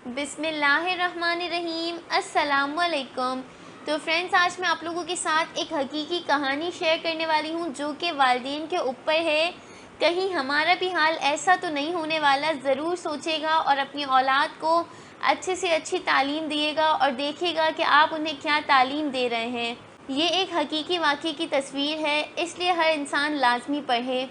बिस्मिल्लाहिर्रहमानिर्रहीम। अस्सलाम वालेकुम। तो फ्रेंड्स, आज मैं आप लोगों के साथ एक हकीकी कहानी शेयर करने वाली हूँ जो कि वालिदैन के ऊपर है। कहीं हमारा भी हाल ऐसा तो नहीं होने वाला। ज़रूर सोचेगा और अपनी औलाद को अच्छे से अच्छी तालीम दिएगा और देखेगा कि आप उन्हें क्या तालीम दे रहे हैं। ये एक हकीकी वाक़ई की तस्वीर है, इसलिए हर इंसान लाजमी पढ़े।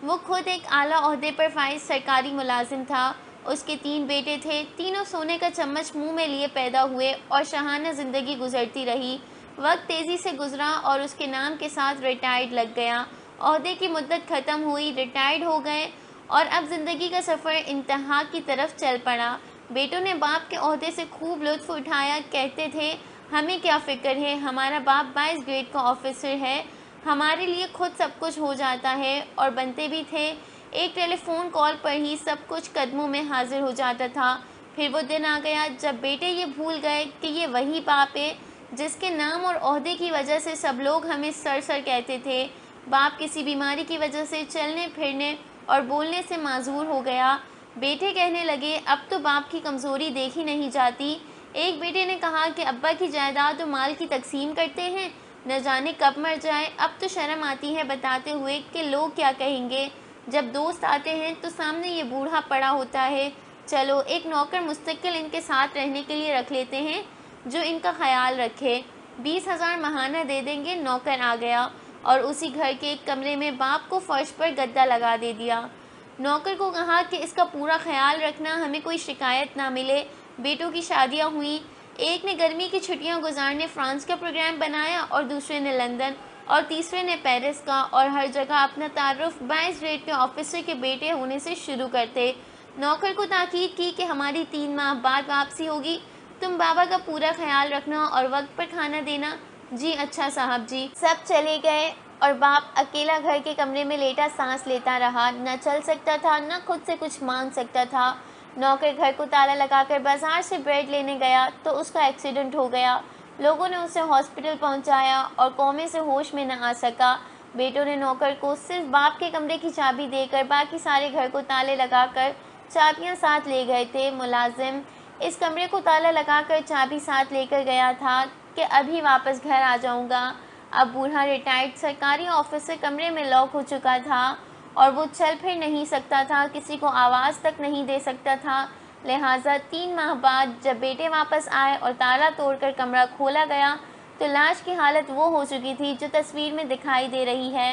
वो खुद एक आला ओहदे पर फाइज सरकारी मुलाजिम था। उसके 3 बेटे थे। तीनों सोने का चम्मच मुंह में लिए पैदा हुए और शाहाना ज़िंदगी गुजरती रही। वक्त तेज़ी से गुजरा और उसके नाम के साथ रिटायर्ड लग गया। ओहदे की मुद्दत ख़त्म हुई, रिटायर्ड हो गए और अब ज़िंदगी का सफ़र इंतहा की तरफ चल पड़ा। बेटों ने बाप के ओहदे से खूब लुत्फ़ उठाया। कहते थे, हमें क्या फ़िक्र है, हमारा बाप 22 ग्रेड का ऑफिसर है, हमारे लिए खुद सब कुछ हो जाता है। और बनते भी थे। एक टेलीफोन कॉल पर ही सब कुछ कदमों में हाजिर हो जाता था। फिर वो दिन आ गया जब बेटे ये भूल गए कि ये वही बाप है जिसके नाम और ओहदे की वजह से सब लोग हमें सर सर कहते थे। बाप किसी बीमारी की वजह से चलने फिरने और बोलने से माजूर हो गया। बेटे कहने लगे, अब तो बाप की कमज़ोरी देखी नहीं जाती। एक बेटे ने कहा कि अब्बा की जायदाद और माल की तकसीम करते हैं, न जाने कब मर जाए। अब तो शर्म आती है बताते हुए कि लोग क्या कहेंगे। जब दोस्त आते हैं तो सामने ये बूढ़ा पड़ा होता है। चलो एक नौकर मुस्तकिल इनके साथ रहने के लिए रख लेते हैं जो इनका ख्याल रखे। 20,000 महाना दे देंगे। नौकर आ गया और उसी घर के एक कमरे में बाप को फर्श पर गद्दा लगा दे दिया। नौकर को कहा कि इसका पूरा ख्याल रखना, हमें कोई शिकायत ना मिले। बेटों की शादियां हुई। एक ने गर्मी की छुट्टियां गुजारने फ्रांस का प्रोग्राम बनाया और दूसरे ने लंदन और तीसरे ने पेरिस का। और हर जगह अपना तारुफ 22 ग्रेड के ऑफिसर के बेटे होने से शुरू करते। नौकर को ताकीद की कि हमारी 3 माह बाद वापसी होगी, तुम बाबा का पूरा ख्याल रखना और वक्त पर खाना देना। जी अच्छा साहब जी। सब चले गए और बाप अकेला घर के कमरे में लेटा सांस लेता रहा। न चल सकता था, न खुद से कुछ मांग सकता था। नौकर घर को ताला लगाकर बाजार से ब्रेड लेने गया तो उसका एक्सीडेंट हो गया। लोगों ने उसे हॉस्पिटल पहुंचाया और कोमे से होश में न आ सका। बेटों ने नौकर को सिर्फ बाप के कमरे की चाबी देकर बाकी सारे घर को ताले लगाकर चाबियां साथ ले गए थे। मुलाजिम इस कमरे को ताला लगाकर चाबी साथ लेकर गया था कि अभी वापस घर आ जाऊंगा। अब बूढ़ा रिटायर्ड सरकारी ऑफिसर कमरे में लॉक हो चुका था और वो चल फिर नहीं सकता था, किसी को आवाज़ तक नहीं दे सकता था। लिहाजा 3 माह बाद जब बेटे वापस आए और ताला तोड़कर कमरा खोला गया तो लाश की हालत वो हो चुकी थी जो तस्वीर में दिखाई दे रही है।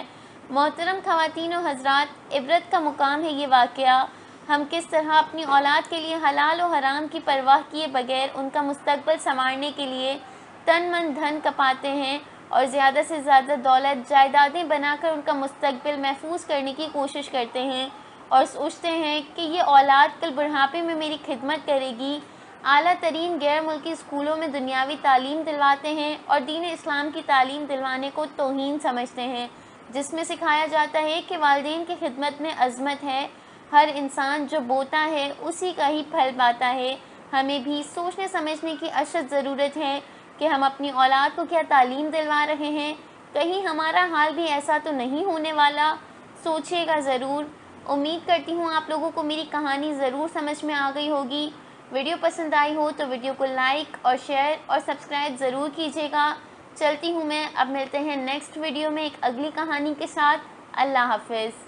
मोहतरम ख़वातीन और हज़रात, इबरत का मुकाम है ये वाक़या। हम किस तरह अपनी औलाद के लिए हलाल और हराम की परवाह किए बगैर उनका मुस्तकबिल संवारने के लिए तन मन धन कपाते हैं और ज़्यादा से ज़्यादा दौलत जायदादें बनाकर उनका मुस्तकबिल महफूज करने की कोशिश करते हैं और सोचते हैं कि ये औलाद कल बुढ़ापे में मेरी खिदमत करेगी। आला तरीन गैर मुल्की स्कूलों में दुनियावी तालीम दिलवाते हैं और दीन इस्लाम की तालीम दिलवाने को तौहीन समझते हैं, जिसमें सिखाया जाता है कि वालिदैन की खिदमत में अज़मत है। हर इंसान जो बोता है उसी का ही फल पाता है। हमें भी सोचने समझने की अशद ज़रूरत है कि हम अपनी औलाद को क्या तालीम दिलवा रहे हैं। कहीं हमारा हाल भी ऐसा तो नहीं होने वाला। सोचिएगा ज़रूर। उम्मीद करती हूँ आप लोगों को मेरी कहानी ज़रूर समझ में आ गई होगी। वीडियो पसंद आई हो तो वीडियो को लाइक और शेयर और सब्सक्राइब ज़रूर कीजिएगा। चलती हूँ मैं, अब मिलते हैं नेक्स्ट वीडियो में एक अगली कहानी के साथ। अल्लाह हाफ़िज़।